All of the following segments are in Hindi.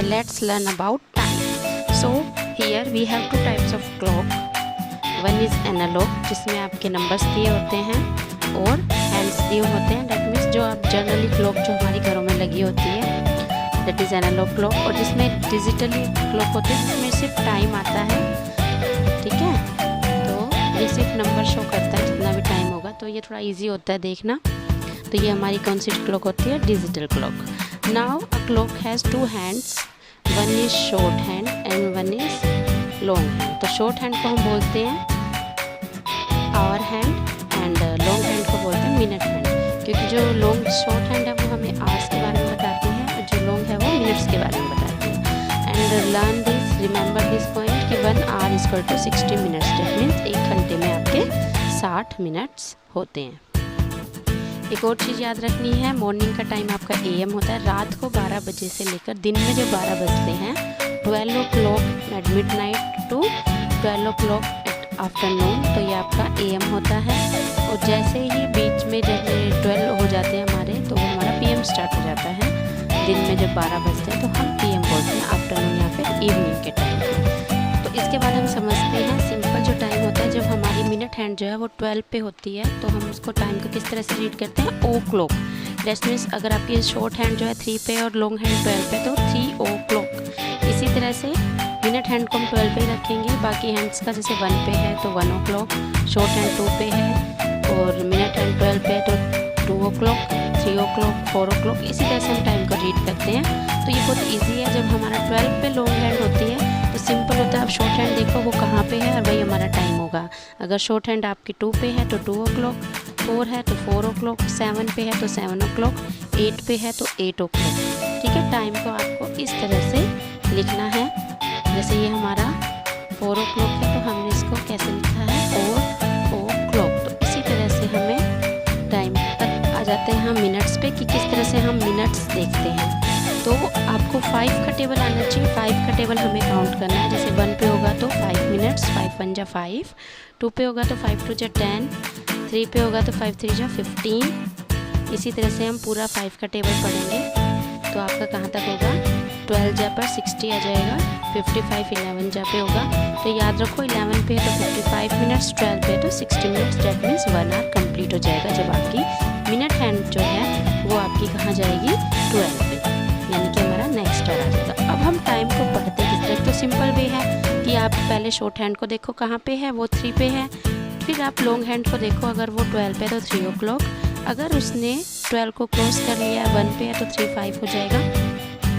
let's learn about time. So here we have two types of clock. One is analog, जिसमें आपके नंबर्स दिए होते हैं और हैंड्स दिए होते हैं. That means जो आप जनरली क्लॉक जो हमारी घरों में लगी होती है that is analog clock. और जिसमें डिजिटली क्लॉक होती है जिसमें सिर्फ टाइम आता है. ठीक है, तो ये सिर्फ नंबर शो करता है जितना भी टाइम होगा, तो ये थोड़ा ईजी होता है देखना. तो ये हमारी कौन सी क्लॉक होती है? Digital clock. Now a clock has two hands, one is short hand and one is long hand. तो शॉर्ट हैंड को हम बोलते हैं hour hand and long hand को बोलते हैं मिनट हैंड, क्योंकि जो लॉन्ग शॉर्ट हैंड है वो हमें आवर्स के बारे में बताती है और जो लॉन्ग है वो मिनट्स के बारे में बताती है. And learn this, remember this point कि 1 hour equal to 60 minutes. That means 1 घंटे में आपके 60 मिनट्स होते हैं. एक और चीज़ याद रखनी है, मॉर्निंग का टाइम आपका AM होता है. रात को 12 बजे से लेकर दिन में जो 12 बजते हैं 12 o'clock at midnight to 12 o'clock at afternoon, तो ये आपका AM होता है. और जैसे ही बीच में जैसे 12 हो जाते हैं हमारे, तो वो हमारा PM स्टार्ट हो जाता है. दिन में जब 12 बजते हैं तो हम PM बोलते हैं, आफ्टरनून या फिर इवनिंग के टाइम को. तो इसके बाद हम समझते हैं सिंपल जो टाइम होता है, जब हमारी मिनट हैंड जो है वो 12 पे होती है तो हम उसको टाइम को किस तरह से रीड करते हैं? O clock. दैट मीन्स अगर आपकी शॉर्ट हैंड जो है 3 पे और लॉन्ग हैंड 12 पे, तो 3 O क्लॉक. इसी तरह से मिनट हैंड को हम 12 पे ही रखेंगे. बाकी हैंड्स का जैसे 1 पे है तो 1 o'clock, शॉर्ट हैंड 2 पे है और मिनट हैंड 12 पे है तो 2 o'clock, 3 o'clock, 4 o'clock. इसी तरह से हम टाइम को रीड करते हैं. तो ये बहुत ईजी है. जब हमारा 12 पे लॉन्ग हैंड होती है तो सिंपल होता है, आप शॉर्ट हैंड देखो वो कहाँ पे है और वही हमारा टाइम होगा. अगर शॉर्ट हैंड आपकी 2 पे है तो 2 o'clock, 4 है तो 4 o'clock, 7 पे है तो 7 o'clock, 8 पे है तो 8 o'clock. ठीक है, टाइम को आपको इस तरह से लिखना है. जैसे ये हमारा 4 o'clock है तो हमने इसको कैसे लिखा है? O clock. तो इसी तरह से हमें टाइम तक आ जाते हैं हम मिनट्स पे कि किस तरह से हम मिनट्स देखते हैं. तो आपको 5 का टेबल आना चाहिए. 5 का टेबल हमें काउंट करना है. जैसे 1 पे होगा तो 5 मिनट्स, 5 1 जा 5, 2 पे होगा तो 5 2 जा 10, 3 पे होगा तो 5 3 जा 15. इसी तरह से हम पूरा 5 का टेबल पढ़ेंगे. तो आपका कहाँ तक होगा? 12 जा पर 60 आ जाएगा, 55 11 जा पे होगा. तो याद रखो 11 पे है तो 55 मिनट्स, 12 पे है तो 60 minutes. That means 1 hour complete हो जाएगा जब आपकी मिनट हैंड जो है वो आपकी कहाँ जाएगी? 12 पे, यानी कि हमारा नेक्स्ट आवर आ जाएगा. अब हम टाइम को पढ़ते किस तरह? तो सिंपल वे है कि आप पहले शॉर्ट हैंड को देखो कहाँ पे है, वो 3 पे है. फिर आप लॉन्ग हैंड को देखो, अगर वो 12 पे है तो 3 o'clock. अगर उसने 12 को क्रॉस कर लिया 1 पे है तो 3 5 हो जाएगा.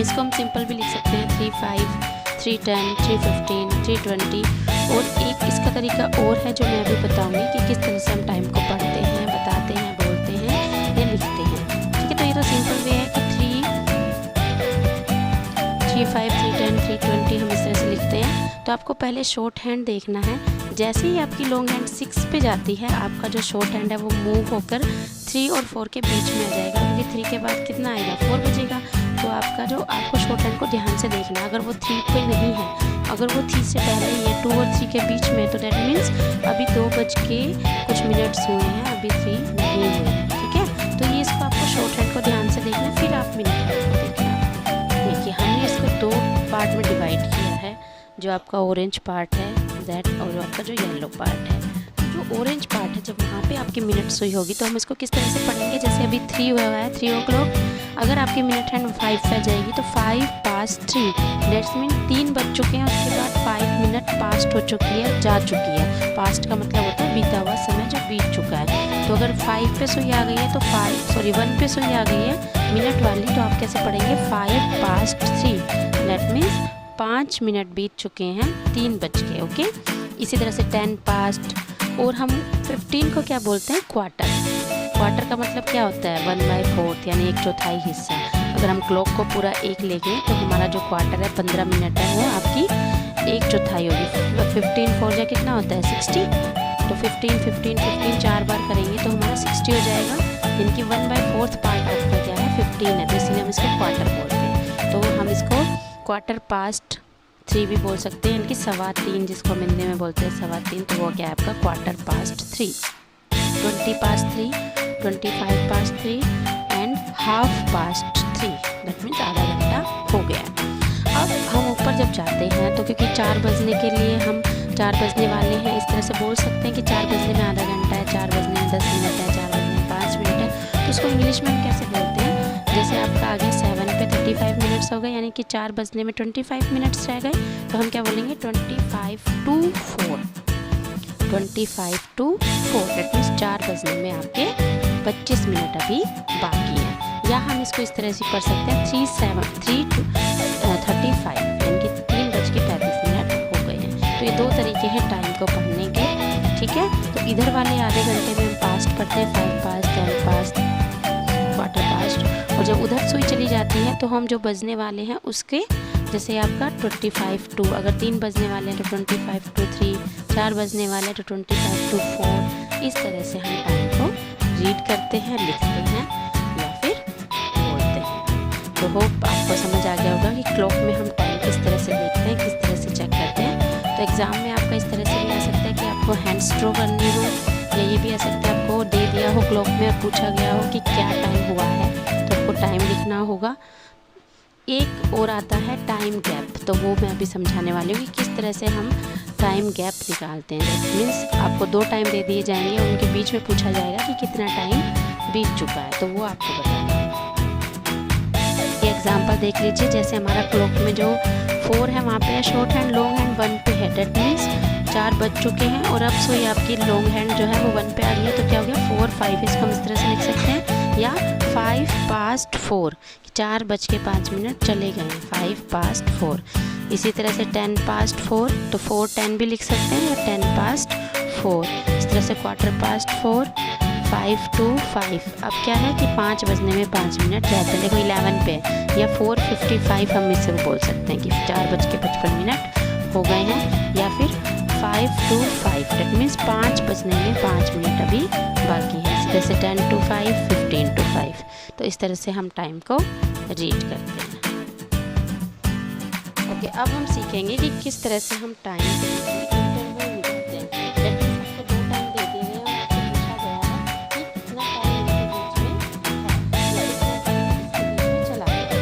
इसको हम सिंपल भी लिख सकते हैं 3 5, 3 10, 3 15, 3 20. और एक इसका तरीका और है जो मैं अभी बताऊँगी कि किस तरह से हम टाइम को पढ़ते हैं, बताते हैं, बोलते हैं या लिखते हैं. ठीक है, तो ये तो सिंपल वे है कि 3 5, 3 10, 3 20 हम इस तरह से लिखते हैं. तो आपको पहले शॉर्ट हैंड देखना है. जैसे ही आपकी लॉन्ग हैंड 6 पे जाती है, आपका जो शॉर्ट हैंड है वो मूव होकर 3 और 4 के बीच में आ जाएगा, क्योंकि 3 के बाद कितना आएगा? 4 बजेगा. तो आपको शॉर्ट हैंड को ध्यान से देखना है. अगर वो 3 पे नहीं है, अगर वो 3 से पहले ही है, 2 और 3 के बीच में, तो डेट मीन्स अभी 2 बज के कुछ मिनट्स हुए हैं, अभी 3 नहीं हुए. ठीक है, तो ये इसको आपको शॉर्ट हैंड को ध्यान से देखना है, फिर आप मिनट हैंड को देखना. देखिए हमने इसको 2 पार्ट में डिवाइड किया है. जो आपका ऑरेंज पार्ट है दैट, और आपका जो येलो पार्ट है. जो ऑरेंज पार्ट है, जब वहाँ पे आपकी मिनट्स हुई होगी तो हम इसको किस तरह से पढ़ेंगे? जैसे अभी 3 हुआ है, 3 o'clock. अगर आपकी मिनट हैंड 5 पे जाएगी तो 5 past 3. डेट्स मीन 3 बज चुके हैं, उसके बाद 5 मिनट पास्ट हो चुकी है, जा चुकी है. पास्ट का मतलब होता है बीता हुआ समय जो बीत चुका है. तो अगर 5 पे सुई आ गई है तो 1 पे सुई आ गई है मिनट वाली, तो आप कैसे पढ़ेंगे? 5 past 3. डेट मीन्स 5 मिनट बीत चुके हैं, 3 बज के. ओके, इसी तरह से 10 past. और हम 15 को क्या बोलते हैं? क्वार्टर. क्वार्टर का मतलब क्या होता है? 1/4 यानी 1/4 हिस्सा. अगर हम क्लॉक को पूरा 1 लेंगे तो हमारा जो क्वार्टर है 15 मिनट है, वो आपकी 1/4 होगी. 15 4 जा कितना होता है? 60. तो 15 15 15 4 बार करेंगे तो हमारा 60 हो जाएगा. इनकी 1/4 पार्ट आपका क्या है? 15 है, तो इसलिए हम इसको क्वार्टर बोलते हैं. तो हम इसको क्वार्टर पास्ट 3 भी बोल सकते हैं, इनकी 3.25 जिसको हम हिंदी में बोलते हैं 3.25. तो वो क्या है आपका? Quarter past 3. 20 past 3, 25 past 3 and half past 3. That means आधा घंटा हो गया है. जब जाते हैं तो क्योंकि 4 बजने के लिए हम 4 बजने वाले हैं, इस तरह से बोल सकते हैं कि 4 बजने में आधा घंटा है, 4 बजने में 10 मिनट है, 4 बजने में 5 मिनट है। तो उसको इंग्लिश में हम कैसे बोलते हैं? जैसे आपका आ गया 7 पे 35 मिनट्स हो गए, यानी कि 4 बजने में 25 मिनट्स रह गए, तो हम क्या बोलेंगे 25 to 4, 25 to 4। दैट मीन्स 4 बजने में आपके 25 मिनट अभी बाकी हैं। या हम इसको इस तरह से पढ़ सकते हैं 3 to 35, यानी कि 3:35 मिनट हो गए हैं। तो ये 2 तरीके हैं टाइम को पढ़ने के, ठीक है। तो इधर वाले आधे घंटे में हम पास्ट पढ़ते हैं, 5 पास्ट, 10 पास्ट, क्वार्टर पास्ट। और जब उधर सुई चली जाती है तो हम जो बजने वाले हैं उसके, जैसे आपका 25 to, अगर 3 बजने वाले हैं तो 25 to 3, 4 बजने वाले हैं तो 25 to 4। इस तरह से हम टाइम को रीड करते हैं, लिखते हैं या फिर बोलते हैं। तो होप आपको समझ आ गया होगा कि क्लॉक में हम टाइम किस तरह से देखते हैं, किस तरह से चेक करते हैं। तो एग्ज़ाम में आपका इस तरह से भी आ सकता है कि आपको हैंड स्ट्रो करनी हो, या ये भी आ सकता है आपको दे दिया हो क्लॉक में और पूछा गया हो कि क्या टाइम हुआ है, तो आपको टाइम लिखना होगा। एक और आता है टाइम गैप, तो वो मैं अभी समझाने वाली हूँ कि किस तरह से हम टाइम गैप निकालते हैं। दैट मीन्स आपको 2 टाइम दे दिए जाएंगे, उनके बीच में पूछा जाएगा कि कितना टाइम बीत चुका है, तो वो आपको बताना है। ये एग्जांपल देख लीजिए, जैसे हमारा क्लॉक में जो 4 है वहाँ पे है शॉर्ट हैंड, लॉन्ग हैंड 1 पे है। दैट मीन्स 4 बज चुके हैं और अब सुई आपकी लॉन्ग हैंड जो है वो 1 पे आ गई है, तो क्या हो गया 4 5। इसको हम इस तरह से लिख सकते हैं, या 5 past 4, 4:05 चले गए हैं, 5 past 4। इसी तरह से 10 past 4, तो 4:10 भी लिख सकते हैं, या 10 past 4। इस तरह से क्वार्टर पास्ट 4, 5 to 5। अब क्या है कि 5 बजने में 5 मिनट रहते हैं, देखो 11 पे, या 4:55 हम इससे बोल सकते हैं कि 4:55 हो गए हैं, या फिर 5 to 5। दैट मीन्स 5 बजने में 5 मिनट अभी बाकी है। इस तरह से 10 to 5, 15 to 5। तो इस तरह से हम टाइम को रीड करते हैं। ओके, अब हम सीखेंगे कि किस तरह से हम टाइम के बीच में इंटरवल निकालते हैं। दैट मीन्स आपको 2 टाइम दे दिए गए हैं और आपसे पूछा गया है कि कितना टाइम इनके बीच में है, या कितना टाइम इसके बीच में चला गया।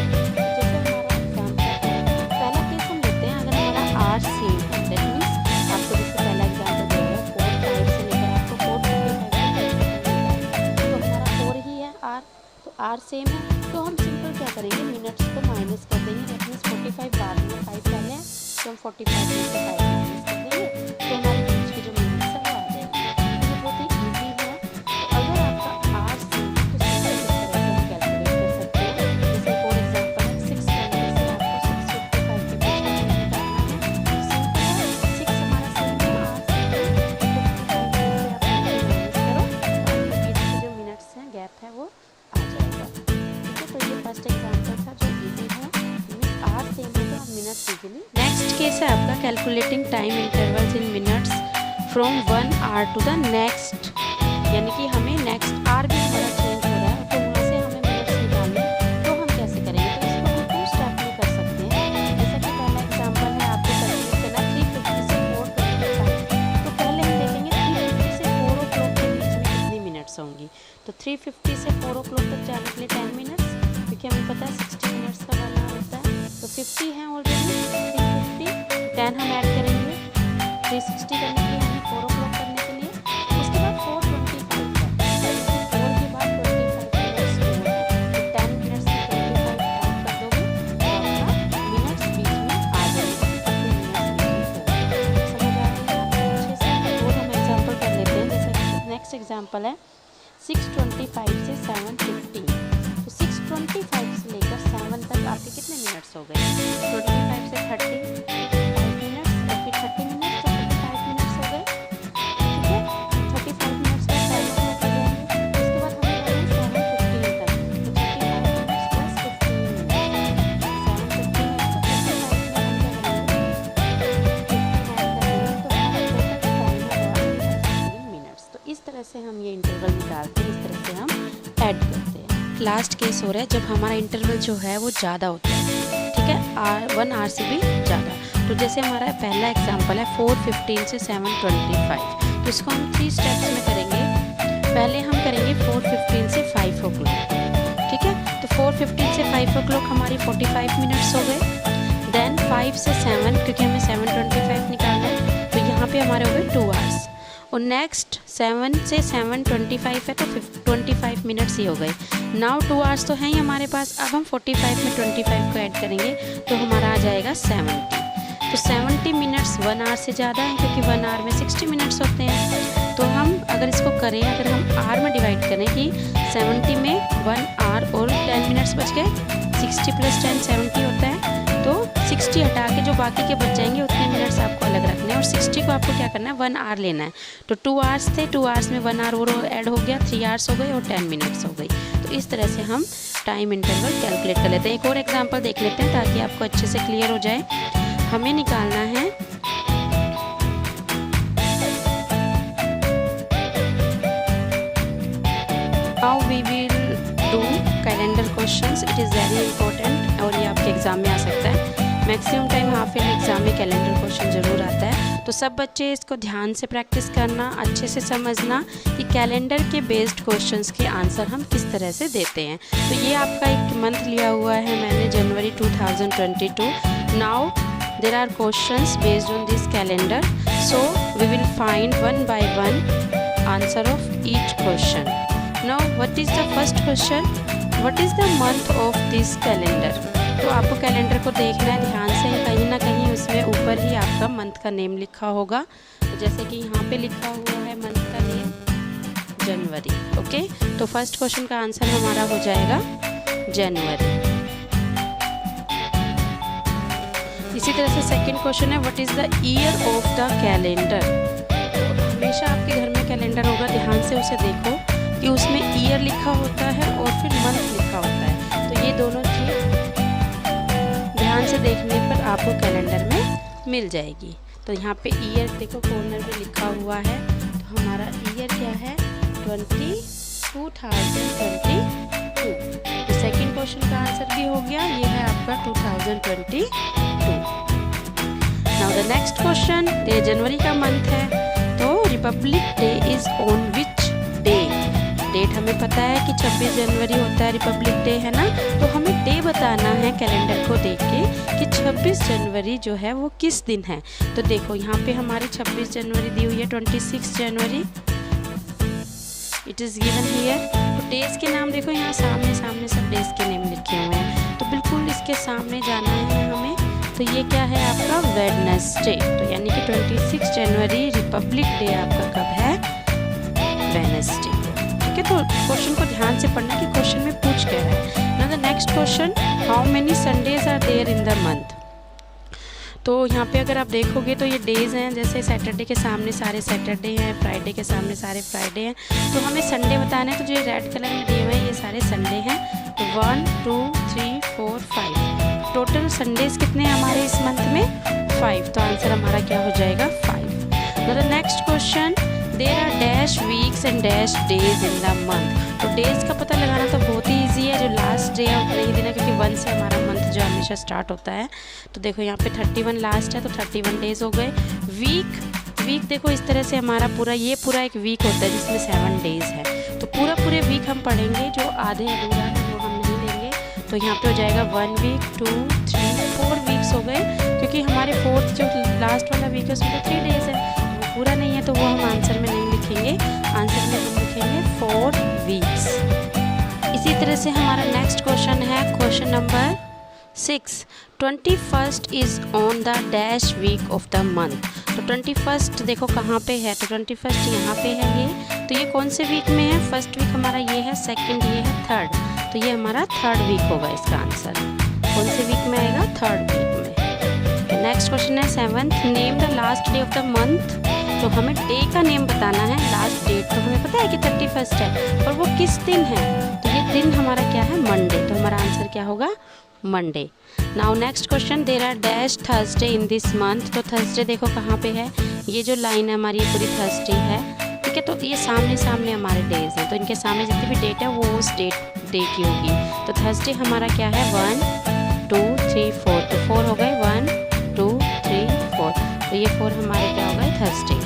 जैसे हमारा एग्जाम्पल है, पहला केस हम लेते हैं, अगर हमारा आर सेम है। दैट मीन्स आपको जैसे पहला एग्जाम्पल दिया हुआ है 4:05 से लेकर आपको 4:55 तक, तो हमारा 4 ही है आर, तो आर सेम है। तो हम सिंपल क्या करेंगे, मिनट्स को माइनस कर देंगे। दैट मीन्स 45 बाद में 5 पहले हैं, तो हम 45 में से 5 माइनस कर देंगे, तो हमारे बीच की जो मिनट्स है वो आ जाएगी। तो ये बहुत ही ईजी है। तो अगर आपका आर सेम है तो सिंपल इस तरह से हम कैलकुलेट कर सकते हैं। जैसे फॉर एग्जाम्पल है 6 करने से आपको 6:55 के बीच में टाइम निकालना है। तो सिंपल है, 6 हमारा सेम है, आर सेम है, 55 में से आप माइनस करो, आपके बीच के जो मिनट्स हैं, गैप है, वो आ जाएगा। ठीक है, तो ये फर्स्ट एग्जाम्पल था जो ईजी है, आर सेम है तो आप मिनट्स इजीली। नेक्स्ट केस है आपका calculating time intervals in minutes from 1 hour to the next, यानी कि हमें नेक्स्ट आर भी हमारा चेंज हो रहा है, तो वहाँ से हमें मिनट्स निकालने, तो हम कैसे करेंगे? तो इसको हम 2 स्टेप में कर सकते हैं। जैसे कि पहला एग्जाम्पल है, आपको कैलकुलेट करना 350 से 4:25, तो पहले हम देखेंगे 350 से 4 o'clock के बीच में कितनी मिनट्स होंगी। तो 350 से 4 o'clock तक जाने के लिए 10 मिनट्स, क्योंकि हमें पता है 60 मिनट्स का वाला होता है, तो 50 है ऑलरेडी, 350 10 हम ऐड करेंगे 360 करने के लिए, हमें 4 o'clock करने के लिए। उसके बाद 4:25 है, 4 के बाद 25 मिनट्स और है, तो 10 मिनट्स में 25 ऐड कर दोगे तो आपका मिनट्स बीच में आ जाएगा, कितने मिनट्स बीच में होंगे। समझ आ रही है आपको अच्छे से? और हम एग्जाम्पल कर लेते हैं। जैसे नेक्स्ट एग्जाम्पल है 6:25 से 7:15, तो 6:25 से लेकर 7 तक आपके कितने मिनट्स हो गए? 25 से 30 5 मिनट्स, और फिर 30 मिनट्स, तो 35 मिनट्स हो गए। ठीक है, 35 मिनट्स का 7 o'clock हो जाएंगे। उसके बाद हमें जाना है 7:15 तक, तो 35 मिनट्स प्लस 15 मिनट्स, 7:15 है तो 35 में हम क्या करेंगे 15 ऐड कर देंगे, तो हमारा टोटल टाइम है वो आ गया 15 मिनट्स। तो इस तरह से हम ये इंटरवल निकालते हैं, इस तरह से हम ऐड करते हैं। लास्ट केस हो रहा है जब हमारा इंटरवल जो है वो ज़्यादा होता है, ठीक है, 1 hour से भी ज़्यादा। तो जैसे हमारा पहला एग्जांपल है 4:15 से 7:25, तो इसको हम 3 स्टेप्स में करेंगे। पहले हम करेंगे 4:15 से 5 o'clock, ठीक है, तो 4:15 से 5 o'clock हमारी 45 मिनट्स हो गए। देन 5 से 7, क्योंकि हमें 7:25 निकालना है, तो यहाँ पे हमारे हो गए 2 आवर्स। और नेक्स्ट 7 से 7:25 है, तो 25 मिनट्स ही हो गए। नाउ 2 आवर्स तो हैं ही हमारे पास। अब हम 45 में 25 को ऐड करेंगे तो हमारा आ जाएगा 70। तो 70 मिनट्स 1 आवर से ज़्यादा है, क्योंकि 1 आवर में 60 मिनट्स होते हैं। तो हम अगर इसको करें, अगर हम आवर में डिवाइड करें कि 70 में 1 आवर और 10 मिनट्स बच गए, 60 + 10 70 होता है। तो 60 हटा के जो बाकी के बच जाएंगे उतने मिनट्स आपको अलग रखने हैं, और 60 को आपको क्या करना है, 1 आवर लेना है। तो 2 आवर्स थे, 2 आवर्स में 1 आवर और ऐड हो गया, 3 आवर्स हो गए और 10 मिनट्स हो गई। तो इस तरह से हम टाइम इंटरवल कैलकुलेट कर लेते हैं। एक और एग्जांपल देख लेते हैं ताकि आपको अच्छे से क्लियर हो जाए। हमें निकालना है how we will do calendar questions. It is very important और ये आपके एग्जाम में आ सकता है। Maximum time half year exam में कैलेंडर क्वेश्चन ज़रूर आता है। तो सब बच्चे इसको ध्यान से प्रैक्टिस करना, अच्छे से समझना कि कैलेंडर के बेस्ड क्वेश्चंस के आंसर हम किस तरह से देते हैं। तो ये आपका एक मंथ लिया हुआ है मैंने, जनवरी 2022। Now there are questions based on this calendar, so we will find one by one answer of each question. Now what is the first question? What is the month of this calendar? तो आपको कैलेंडर को देखना है ध्यान से, कहीं ना कहीं उसमें ऊपर ही आपका मंथ का नेम लिखा होगा। तो जैसे कि यहाँ पे लिखा हुआ है मंथ का नेम जनवरी। ओके, तो फर्स्ट क्वेश्चन का आंसर हमारा हो जाएगा जनवरी। इसी तरह से सेकंड क्वेश्चन है what is the year of the calendar. तो हमेशा आपके घर में कैलेंडर होगा, ध्यान से उसे देखो कि उसमें ईयर लिखा होता है और फिर मंथ लिखा होता है। तो ये दोनों चीज़ ध्यान से देखने पर आपको कैलेंडर में मिल जाएगी। तो यहाँ पे ईयर देखो कॉर्नर में लिखा हुआ है, तो हमारा ईयर क्या है 2022। तो सेकंड क्वेश्चन का आंसर भी हो गया, ये है आपका 2022। नाउ द नेक्स्ट क्वेश्चन, ये जनवरी का मंथ है, तो republic day is on which day. Date हमें पता है कि 26 जनवरी होता है रिपब्लिक डे, है ना। तो हमें डे बताना है कैलेंडर को देख के कि 26 जनवरी जो है वो किस दिन है। तो देखो यहाँ पे हमारी 26 जनवरी दी हुई है, 26 जनवरी इट इज़ गिवन हियर। तो डेज के नाम देखो यहाँ सामने सामने सब डेज के नेम लिखे हुए हैं, तो बिल्कुल इसके सामने जाना है हमें। तो ये क्या है आपका वेडनेसडे। तो यानी कि 26 जनवरी रिपब्लिक डे आपका कब है, वेडनेसडे। ठीक है, तो क्वेश्चन को ध्यान से पढ़ना कि क्वेश्चन में पूछ क्या रहा है। Now the next question, how many Sundays are there in the month. तो यहाँ पे अगर आप देखोगे तो ये डेज़ हैं, जैसे सैटरडे के सामने सारे सैटरडे हैं, फ्राइडे के सामने सारे फ्राइडे हैं। तो हमें संडे बताना है, तो जो रेड कलर में दिए हुए हैं ये सारे संडे हैं। तो 1 2 3 4 5 टोटल संडेज कितने हैं हमारे इस मंथ में, 5। तो आंसर हमारा क्या हो जाएगा 5। The next question, there are dash weeks and dash days in the month. तो डेज का पता लगाना तो बहुत ही ईजी है, जो लास्ट डे है उतना ही देना, क्योंकि 1 से हमारा मंथ जो हमेशा स्टार्ट होता है। तो देखो यहाँ पे 31 लास्ट है, तो 31 डेज हो गए। वीक देखो इस तरह से हमारा पूरा एक वीक होता है जिसमें 7 डेज है। तो पूरे वीक हम पढ़ेंगे, जो आधे अधूरा है वो हम नहीं लेंगे। तो यहाँ पे हो जाएगा 1 वीक 2 3 4 वीक्स हो गए, क्योंकि हमारे 4th जो लास्ट वाला वीक है उसमें तो 3 डेज है, वो पूरा नहीं है, तो वो हम आंसर में नहीं लिखेंगे। आंसर में हम लिखेंगे 4 वीक्स। इसी तरह से हमारा नेक्स्ट क्वेश्चन है question number 6, 21st is on the dash week of the month. तो 21st देखो कहाँ पे है, तो 21st यहाँ पे है ये। तो ये कौन से वीक में है, फर्स्ट वीक हमारा ये है, सेकंड ये है, थर्ड। तो ये हमारा 3rd वीक होगा इसका आंसर। कौन से वीक में आएगा, 3rd वीक में। नेक्स्ट क्वेश्चन है 7th, name the last day of the month. तो हमें डे का नेम बताना है, लास्ट डेट तो हमें पता है कि 31st है, और वो किस दिन है। तो ये दिन हमारा क्या है, मंडे। तो हमारा आंसर क्या होगा, Monday. Now next question, there are dash Thursday in this month. तो थर्सडे देखो कहाँ पे है, ये जो लाइन है हमारी ये पूरी थर्सडे है। ठीक है, तो ये सामने सामने हमारे डेज हैं, तो इनके सामने जितनी भी डेट है वो उस डे की होगी। तो थर्सडे हमारा क्या है, 1 2 3 4। तो 4 हो गए, 1 2 3 4। तो ये 4 हमारे क्या हो गए, थर्सडेज।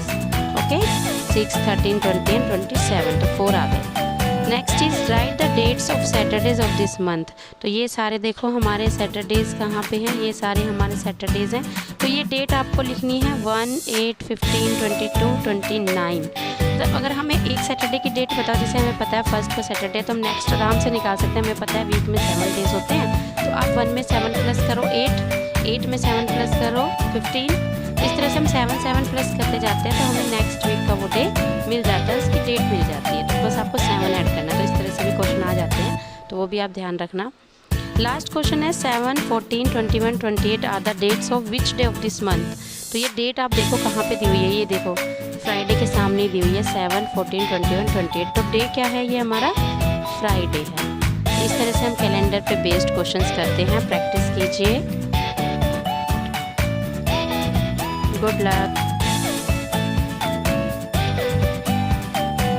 Okay, 6 13 20 and 27। तो 4 आ गए। Next is write the dates of Saturdays of this month. तो ये सारे देखो हमारे सैटरडेज कहाँ पे हैं, ये सारे हमारे सैटरडेज हैं। तो ये डेट आपको लिखनी है 1, 8, 15, 22, 29। तो अगर हमें एक सैटरडे की डेट बताओ, जैसे हमें पता है फर्स्ट को सैटरडे, तो हम नेक्स्ट आराम से निकाल सकते हैं। हमें पता है वीक में 7 डेज होते हैं, तो आप 1 में 7 प्लस करो 8, 8 में 7 प्लस करो 15। इस तरह से हम 7 प्लस करते जाते हैं, तो हमें नेक्स्ट वीक का वो डे मिल जाता है, उसकी डेट मिल जाती है। तो बस आपको 7 ऐड करना है। तो इस तरह से भी क्वेश्चन आ जाते हैं, तो वो भी आप ध्यान रखना। लास्ट क्वेश्चन है 7, 14, 21, 28 are the dates of which day of this month. तो ये डेट आप देखो कहाँ पे दी हुई है, ये देखो फ्राइडे के सामने दी हुई है 7, 14, 21, 28। तो डे क्या है, ये हमारा फ्राइडे है। इस तरह से हम कैलेंडर पे बेस्ड क्वेश्चंस करते हैं। प्रैक्टिस कीजिए। Good luck.